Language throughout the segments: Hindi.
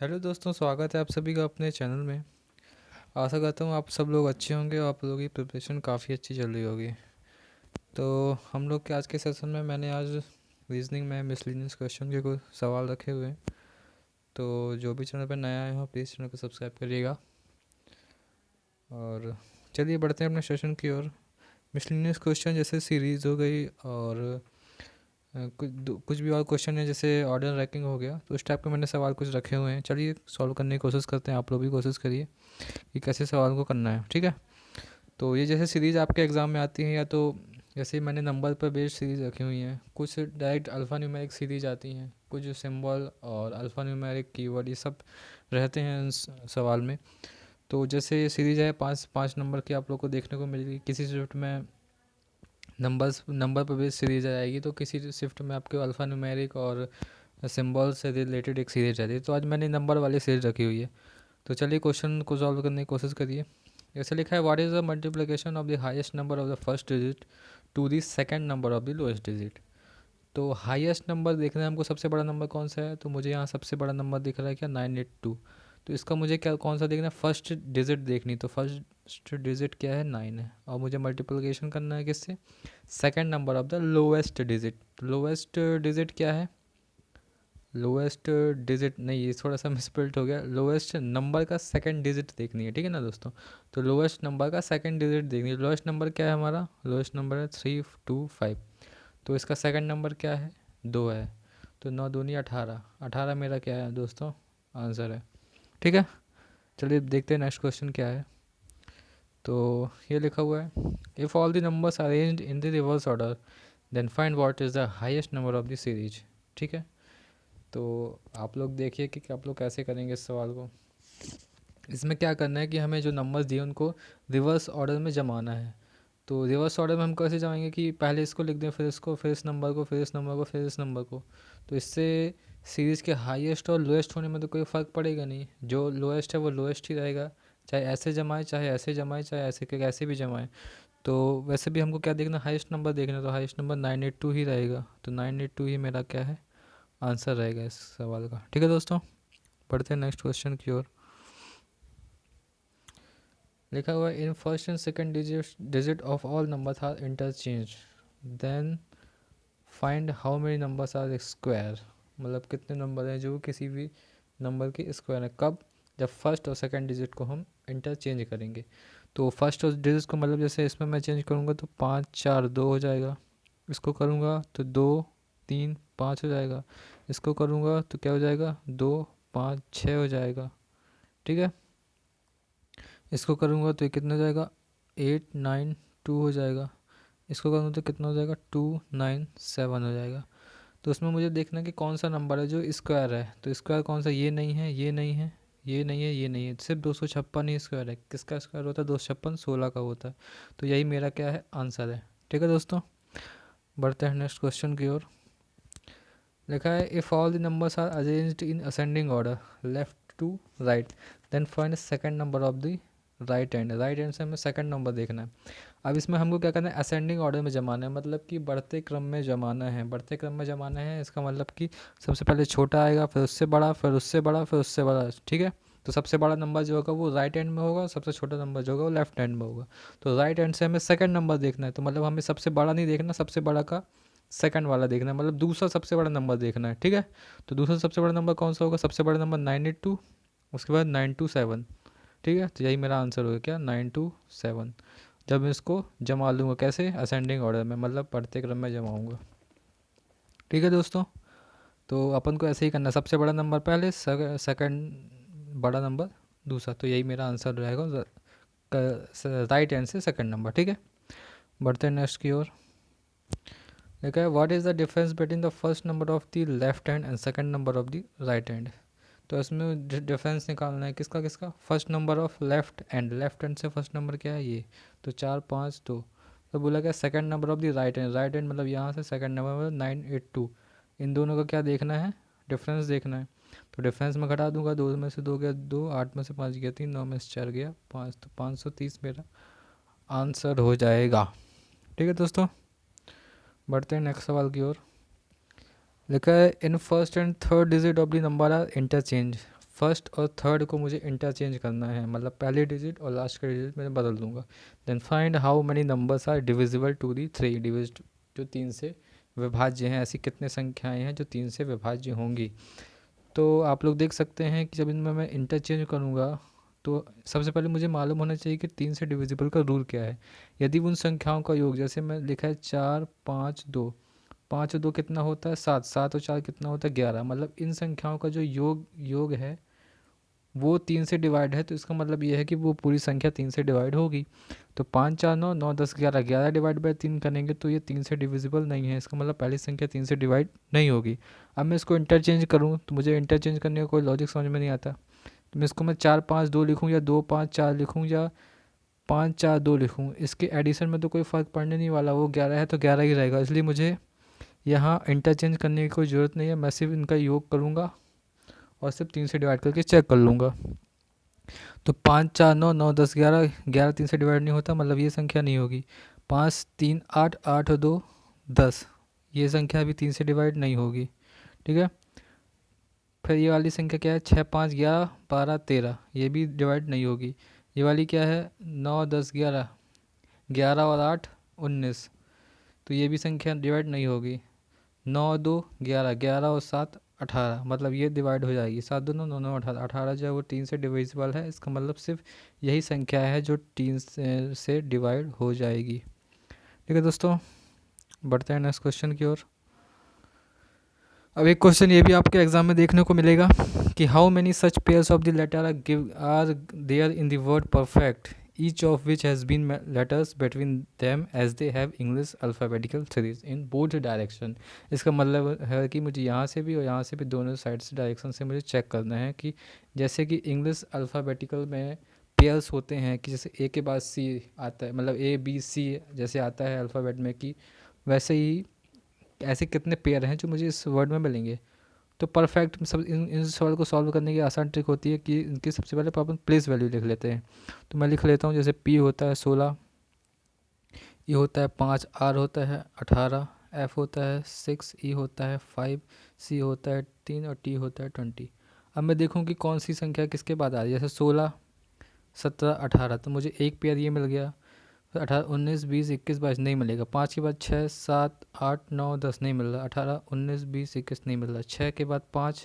हेलो दोस्तों, स्वागत है आप सभी का अपने चैनल में। आशा करता हूँ आप सब लोग अच्छे होंगे और आप लोगों की प्रिपरेशन काफ़ी अच्छी चल रही होगी। तो हम लोग के आज के सेशन में मैंने आज रीजनिंग में मिसलेनियस क्वेश्चन के कुछ सवाल रखे हुए हैं। तो जो भी चैनल पर नया आए हो प्लीज़ चैनल को सब्सक्राइब करिएगा। और चलिए बढ़ते हैं अपने सेशन की ओर। मिसलेनियस क्वेश्चन जैसे सीरीज़ हो गई और कुछ भी और क्वेश्चन है जैसे ऑर्डर रैंकिंग हो गया, तो उस टाइप के मैंने सवाल कुछ रखे हुए हैं। चलिए सॉल्व करने की कोशिश करते हैं, आप लोग भी कोशिश करिए कि कैसे सवाल को करना है, ठीक है। तो ये जैसे सीरीज़ आपके एग्ज़ाम में आती है, या तो जैसे मैंने नंबर पर बेस्ड सीरीज़ रखी हुई हैं, कुछ डायरेक्ट अल्फ़ा न्यूमेरिक सीरीज आती हैं, कुछ सिंबल और अल्फ़ा न्यूमेरिक कीवर्ड ये सब रहते हैं सवाल में। तो जैसे सीरीज़ है पाँच पाँच नंबर की आप लोग को देखने को मिलेगी। किसी शिफ्ट में नंबर पर बेस्ड सीरीज आ जाएगी, तो किसी शिफ्ट में आपके अल्फ़ा न्यूमेरिक और सिंबल से रिलेटेड एक सीरीज रहती है। तो आज मैंने नंबर वाली सीरीज रखी हुई है। तो चलिए क्वेश्चन को सॉल्व करने की कोशिश करिए। जैसे लिखा है, what is the multiplication of the highest number of the first digit to the second number of the lowest digit. तो हाईएस्ट नंबर देखना है हमको, सबसे बड़ा नंबर कौन सा है। तो मुझे यहाँ सबसे बड़ा नंबर दिख रहा है क्या, 982। तो इसका मुझे क्या कौन सा देखना है, फर्स्ट डिजिट देखनी। तो फर्स्ट डिजिट क्या है, 9 है। और मुझे मल्टीप्लिकेशन करना है किससे, second number of the lowest digit. Lowest digit क्या है, लोएस्ट डिजिट नहीं, ये थोड़ा सा मिसप्रिंट हो गया। लोएस्ट नंबर का सेकंड डिजिट देखनी है, ठीक है ना दोस्तों। तो लोएस्ट नंबर का सेकंड डिजिट देखनी है। लोएस्ट नंबर क्या है हमारा, लोएस्ट नंबर है 325। तो इसका सेकंड नंबर क्या है, 2 है। तो 9 दूनी 18, 18 मेरा क्या है दोस्तों, आंसर है, ठीक है। चलिए देखते हैं नेक्स्ट क्वेश्चन क्या है। तो ये लिखा हुआ है, if all the numbers arranged in the reverse order then find what is the highest number of the series, ठीक है। तो आप लोग देखिए कि आप लोग कैसे करेंगे इस सवाल को। इसमें क्या करना है कि हमें जो नंबर्स दिए उनको रिवर्स ऑर्डर में जमाना है। तो रिवर्स ऑर्डर में हम कैसे जमाएंगे कि पहले इसको लिख दें, फिर इसको, फिर इस नंबर को, फिर इस नंबर को, फिर इस नंबर को। तो इससे सीरीज़ के हाईएस्ट और लोएस्ट होने में तो कोई फ़र्क पड़ेगा नहीं। जो लोएस्ट है वो लोएस्ट ही रहेगा, चाहे ऐसे जमाए, चाहे ऐसे जमाए, चाहे ऐसे के ऐसे भी जमाए। तो वैसे भी हमको क्या देखना, हाईएस्ट नंबर देखना। तो हाईएस्ट नंबर 982 ही रहेगा। तो 982 ही मेरा क्या है, आंसर रहेगा इस सवाल का, ठीक है दोस्तों। पढ़ते हैं नेक्स्ट क्वेश्चन की ओर। लिखा हुआ है, in first and second digit of all numbers are interchange then find how many numbers are square. मतलब कितने नंबर हैं जो किसी भी नंबर के स्क्वायर है। कब, जब फर्स्ट और सेकंड डिजिट को हम इंटरचेंज करेंगे। तो फर्स्ट और डिजिट को मतलब जैसे इसमें मैं चेंज करूँगा तो 5 4 2 हो जाएगा। इसको करूँगा तो 2 3 5 हो जाएगा। इसको करूँगा तो क्या हो जाएगा, 2 5 6 हो जाएगा, ठीक है। इसको करूँगा तो ये कितना हो जाएगा, 8 9 2 हो जाएगा। इसको करूँगा तो कितना हो जाएगा, 2 9 7 हो जाएगा। तो उसमें मुझे देखना है कि कौन सा नंबर है जो स्क्वायर है। तो स्क्वायर कौन सा, ये नहीं है, ये नहीं है, ये नहीं है, ये नहीं है। सिर्फ 256 ही स्क्वायर है। किसका स्क्वायर होता है, 256 16 का होता है। तो यही मेरा क्या है, आंसर है, ठीक है दोस्तों। बढ़ते हैं नेक्स्ट क्वेश्चन की ओर। लिखा है, if all the numbers are arranged in ascending order left to right then find second number of the right hand. Right hand से हमें सेकंड नंबर देखना है। अब इसमें हमको क्या करना है, असेंडिंग ऑर्डर में जमाना है। मतलब कि बढ़ते क्रम में जमाना है, बढ़ते क्रम में जमाना है। इसका मतलब कि सबसे पहले छोटा आएगा, फिर उससे बड़ा, फिर उससे बड़ा, फिर उससे बड़ा, ठीक है। तो सबसे बड़ा नंबर जो होगा वो राइट हैंड में होगा, सबसे छोटा नंबर जो होगा वो लेफ्ट हैंड में होगा। तो राइट हैंड से हमें सेकंड नंबर देखना है। तो मतलब हमें सबसे बड़ा नहीं देखना, सबसे बड़ा का सेकंड वाला देखना है, मतलब दूसरा सबसे बड़ा नंबर देखना है, ठीक है। तो दूसरा सबसे बड़ा नंबर कौन सा होगा, सबसे बड़ा नंबर 982, उसके बाद 927, ठीक है। तो यही मेरा आंसर होगा क्या, 927। जब मैं इसको जमा लूँगा कैसे, असेंडिंग ऑर्डर में, मतलब बढ़ते क्रम में जमाऊँगा, ठीक है दोस्तों। तो अपन को ऐसे ही करना, सबसे बड़ा नंबर पहले, सेकंड बड़ा नंबर दूसरा। तो यही मेरा आंसर रहेगा राइट हैंड से सेकंड नंबर, ठीक है। बढ़ते हैं नेक्स्ट की ओर। देखा है, what is the difference between the first number of the left hand and second number of the right hand. तो इसमें डिफरेंस निकालना है, किसका किसका, first number of left hand, left hand से फर्स्ट नंबर क्या है, ये। तो 4 5 2। तो बोला क्या, second number of the right hand, right hand मतलब यहाँ से सेकंड नंबर मतलब 982। इन दोनों का क्या देखना है, डिफरेंस देखना है। तो डिफरेंस में घटा दूंगा, 2 में से 2 गया 2, 8 में से 5 गया 3, 9 में से 4 गया 5, तो 530 मेरा आंसर हो जाएगा, ठीक है दोस्तों। बढ़ते हैं नेक्स्ट सवाल की ओर। लिखा है, in first and third digit of the number are interchange first और थर्ड को मुझे इंटरचेंज करना है, मतलब पहले डिजिट और लास्ट का डिजिट मैं बदल दूंगा। Then find how many numbers are divisible to the three, जो 3 से विभाज्य हैं, ऐसी कितने संख्याएं हैं जो 3 से विभाज्य होंगी। तो आप लोग देख सकते हैं कि जब इनमें मैं इंटरचेंज करूँगा तो सबसे पहले मुझे मालूम होना चाहिए कि 3 से डिविजिबल का रूल क्या है। यदि उन संख्याओं का योग, जैसे मैं लिखा है 4 5 2, 5 और 2 कितना होता है 7, 7 और 4 कितना होता है 11, मतलब इन संख्याओं का जो योग है वो 3 से डिवाइड है, तो इसका मतलब ये है कि वो पूरी संख्या 3 से डिवाइड होगी। तो 5 4 9 9 10 11, 11 डिवाइड बाई 3 करेंगे तो ये 3 से डिविजिबल नहीं है, इसका मतलब पहली संख्या 3 से डिवाइड नहीं होगी। अब मैं इसको इंटरचेंज करूँ तो मुझे इंटरचेंज करने का कोई लॉजिक समझ में नहीं आता। तो मैं इसको 4 5 2 लिखूँ या 2 5 4 लिखूँ या 5 4 2 लिखूँ, इसके एडिशन में तो कोई फ़र्क पड़ने नहीं वाला, वो 11 है तो 11 ही रहेगा, इसलिए मुझे यहाँ इंटरचेंज करने की कोई ज़रूरत नहीं है। मैं सिर्फ इनका योग करूँगा और सिर्फ 3 से डिवाइड करके चेक कर लूँगा। तो 5 4 9 9 10 11, 11 3 से डिवाइड नहीं होता, मतलब ये संख्या नहीं होगी। 5 3 8, 8 और 2 10, ये संख्या भी 3 से डिवाइड नहीं होगी, ठीक है। फिर ये वाली संख्या क्या है 6 5 11 12 13, ये भी डिवाइड नहीं होगी। ये वाली क्या है 9 10 11, 11 और 8 19, तो ये भी संख्या डिवाइड नहीं होगी। 9 2 11, 11 और 7 18, मतलब ये डिवाइड हो जाएगी। 7 2 9 9 9 18, 18 जो है वो 3 से डिविजिबल है, इसका मतलब सिर्फ यही संख्या है जो 3 से डिवाइड हो जाएगी। ठीक है दोस्तों, बढ़ते हैं नेक्स्ट क्वेश्चन की ओर। अब एक क्वेश्चन ये भी आपके एग्जाम में देखने को मिलेगा कि how many such pairs of the letter are there in the word perfect, each of which has been letters between them as they have English alphabetical series in both direction। इसका मतलब है कि मुझे यहाँ से भी और यहाँ से भी दोनों साइड से डायरेक्शन से मुझे चेक करना है कि जैसे कि इंग्लिश अल्फ़ाबेटिकल में पेयर्स होते हैं कि जैसे ए के बाद सी आता है, मतलब ए बी सी जैसे आता है अल्फ़ाबेट में, कि वैसे ही ऐसे कितने पेयर हैं जो मुझे इस वर्ड में मिलेंगे। तो परफेक्ट सब इन सवाल को सॉल्व करने की आसान ट्रिक होती है कि इनकी सबसे पहले अपन प्लेस वैल्यू लिख लेते हैं। तो मैं लिख लेता हूँ, जैसे पी होता है 16, ई होता है 5, आर होता है 18, एफ होता है 6, ई होता है 5, सी होता है 3 और टी होता है 20। अब मैं देखूँ कि कौन सी संख्या किसके बाद आ रही है, जैसे 16 17 18, तो मुझे एक पेयर ये मिल गया। फिर 18 19 20 21 22 नहीं मिलेगा। 5 के बाद 6 7 8 9 10 नहीं मिल रहा। 18 19 20 21 नहीं मिल रहा। 6 के बाद 5,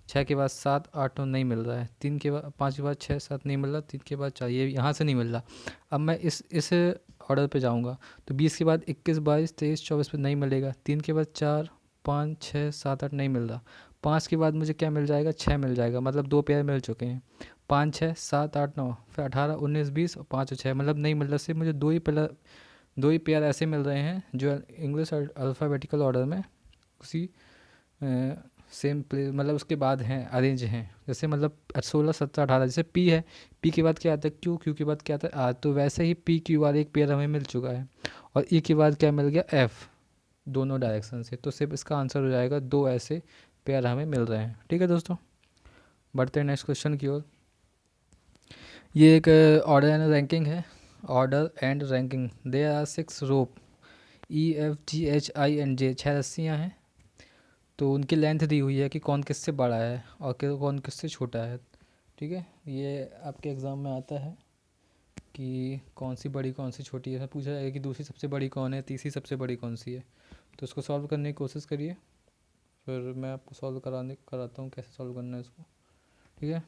6 के बाद 7 8 9 नहीं मिल रहा है। 3 के बाद 5 के बाद 6 7 नहीं मिल रहा। 3 के बाद 4, ये यहाँ से नहीं मिल रहा। अब मैं इस ऑर्डर पे जाऊँगा तो 20 के बाद 21 22 23 24 पे नहीं मिलेगा। 3 के बाद 4 5 6 7 8 नहीं मिल रहा। 5 के बाद मुझे क्या मिल जाएगा 6 मिल जाएगा, मतलब 2 पेयर मिल चुके हैं। 5 6 7 8 9, फिर 18 19 20 और 5 और 6, मतलब नहीं मिल रहा। सिर्फ मुझे दो ही पेयर ऐसे मिल रहे हैं जो इंग्लिश अल्फ़ाबेटिकल ऑर्डर में उसी सेम प्लेस, मतलब उसके बाद हैं अरेंज हैं। जैसे मतलब 16 17 18, जैसे पी है, पी के बाद क्या आता है क्यू, क्यू के बाद क्या आता है आर, तो वैसे ही पी क्यू आर एक पेयर हमें मिल चुका है। और ई के बाद क्या मिल गया एफ, दोनों डायरेक्शन से। तो सिर्फ इसका आंसर हो जाएगा 2 ऐसे पेयर हमें मिल रहे हैं। ठीक है दोस्तों, बढ़ते हैं नेक्स्ट क्वेश्चन की ओर। ये एक ऑर्डर एंड रैंकिंग है। Order and ranking, there are 6 rope E F G H I and J, 6 रस्सियाँ हैं। तो उनकी लेंथ दी हुई है कि कौन किससे बड़ा है और कौन किससे छोटा है। ठीक है, ये आपके एग्ज़ाम में आता है कि कौन सी बड़ी कौन सी छोटी है। पूछा जाएगा कि दूसरी सबसे बड़ी कौन है, तीसरी सबसे बड़ी कौन सी है। तो उसको सॉल्व करने की कोशिश करिए, फिर मैं आपको सॉल्व कराता हूँ कैसे सॉल्व करना है इसको। ठीक है,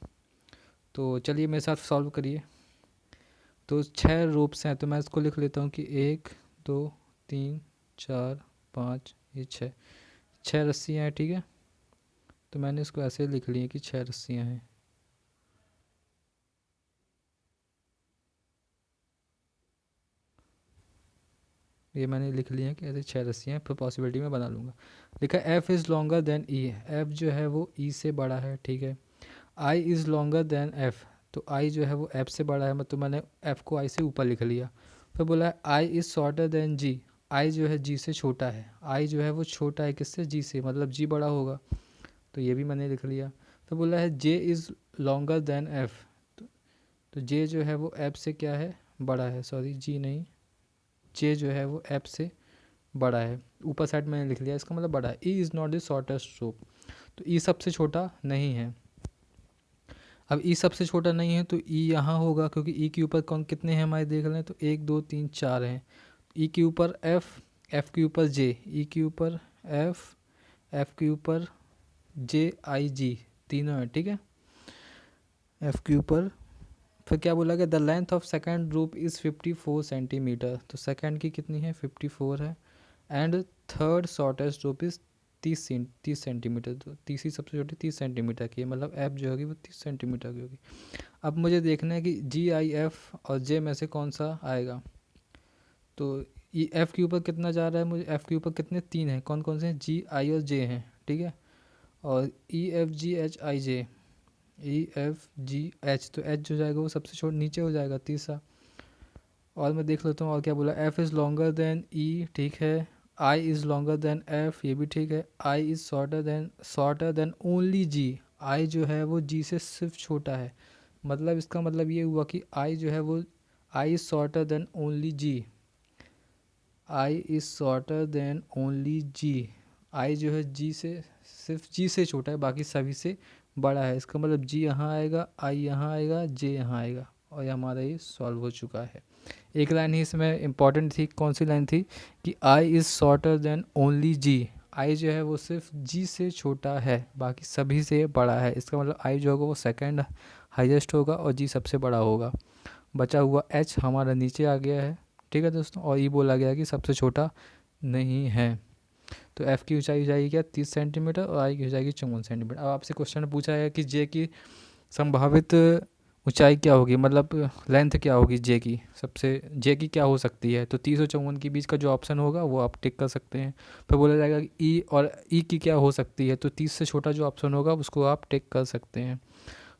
तो चलिए मेरे साथ सॉल्व करिए। तो 6 रूप्स हैं, तो मैं इसको लिख लेता हूँ कि 1 2 3 4 5, ये 6 रस्सियाँ हैं। ठीक है, तो मैंने इसको ऐसे लिख लिया कि 6 रस्सियाँ हैं। ये मैंने लिख लिया कि ऐसे 6 रस्सियाँ हैं, फिर पॉसिबिलिटी में बना लूँगा। लिखा F is longer than E, F जो है वो ई से बड़ा है। ठीक है, I is longer than F, तो आई जो है वो एफ़ से बड़ा है, मतलब मैंने एफ़ को आई से ऊपर लिख लिया। फिर बोला है आई is shorter then ji, I जो है जी से छोटा है। आई जो है वो छोटा है किससे, जी से, मतलब जी बड़ा होगा, तो ये भी मैंने लिख लिया। तो बोला है जे इज़ लॉन्गर देन एफ़, तो जे जो है वो एफ़ से क्या है, बड़ा है। सॉरी, जी नहीं, जे जो है वो एफ़ से बड़ा है। ऊपर साइड मैंने लिख लिया, इसका मतलब बड़ा है। E is not the shortest रोप, तो ई सबसे छोटा नहीं है। अब ई सबसे छोटा नहीं है तो ई यहाँ होगा, क्योंकि ई के ऊपर कौन कितने हैं हमारे देख लें तो 1 2 3 4 हैं। ई के ऊपर एफ, एफ के ऊपर जे, ई के ऊपर एफ, एफ के ऊपर जे आई जी, तीनों है, ठीक है। एफ के ऊपर फिर क्या बोला गया, द लेंथ ऑफ सेकेंड रूप इज़ 54 सेंटीमीटर, तो सेकेंड की कितनी है 54 है। एंड थर्ड शॉर्टेस्ट रूप इज़ 30 सेंटीमीटर, तो तीसरी सबसे छोटी 30 सेंटीमीटर की है, मतलब एफ जो होगी वो 30 सेंटीमीटर की होगी। अब मुझे देखना है कि जी आई एफ और जे में से कौन सा आएगा। तो ये एफ़ के ऊपर कितना जा रहा है, मुझे एफ़ के ऊपर कितने 3 हैं, कौन कौन से हैं, जी आई और जे हैं, ठीक है। और ई एफ जी एच आई जे, ई एफ जी एच, तो एच जो जाएगा वो सबसे छोटा नीचे हो जाएगा तीसरा। और मैं देख लेता हूँ और क्या बोला, एफ़ इज़ लॉन्गर देन ई, ठीक है। I is longer than F, ये भी ठीक है। आई is shorter than only G, I जो है वो जी से सिर्फ छोटा है, मतलब इसका मतलब ये हुआ कि आई जो है वो, I is shorter than only G, I is shorter than only G, I जो है जी से सिर्फ जी से छोटा है, बाकी सभी से बड़ा है। इसका मतलब जी यहाँ आएगा, आई यहाँ आएगा, जे यहाँ आएगा, और ये हमारा ये सॉल्व हो चुका है। एक लाइन ही इसमें इम्पॉर्टेंट थी, कौन सी लाइन थी कि आई is shorter than only G, I जो है वो सिर्फ जी से छोटा है, बाकी सभी से बड़ा है। इसका मतलब आई जो होगा वो सेकेंड हाईएस्ट होगा और जी सबसे बड़ा होगा। बचा हुआ एच हमारा नीचे आ गया है, ठीक है दोस्तों। और ये बोला गया कि सबसे छोटा नहीं है। तो एफ़ की ऊंचाई हो जाएगी क्या 30 सेंटीमीटर और आई की हो जाएगी 54 सेंटीमीटर। अब आपसे क्वेश्चन पूछा है कि जे की संभावित ऊंचाई क्या होगी, मतलब लेंथ क्या होगी जे की, सबसे जे की क्या हो सकती है, तो 30 और 54 के बीच का जो ऑप्शन होगा वो आप टिक कर सकते हैं। फिर बोला जाएगा कि ई और ई की क्या हो सकती है, तो 30 से छोटा जो ऑप्शन होगा उसको आप टिक कर सकते हैं।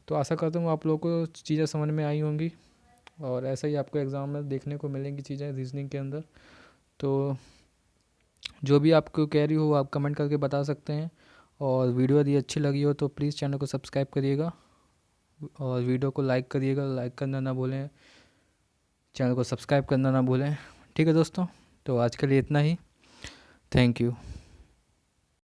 तो आशा करता हूँ आप लोगों को चीज़ें समझ में आई होंगी, और ऐसा ही आपको एग्ज़ाम में देखने को मिलेंगी चीज़ें रीजनिंग के अंदर। तो जो भी आपको कह रही हो आप कमेंट करके बता सकते हैं, और वीडियो यदि अच्छी लगी हो तो प्लीज़ चैनल को सब्सक्राइब करिएगा और वीडियो को लाइक करिएगा, लाइक करना ना भूलें, चैनल को सब्सक्राइब करना ना भूलें, ठीक है दोस्तों। तो आज के लिए इतना ही, थैंक यू।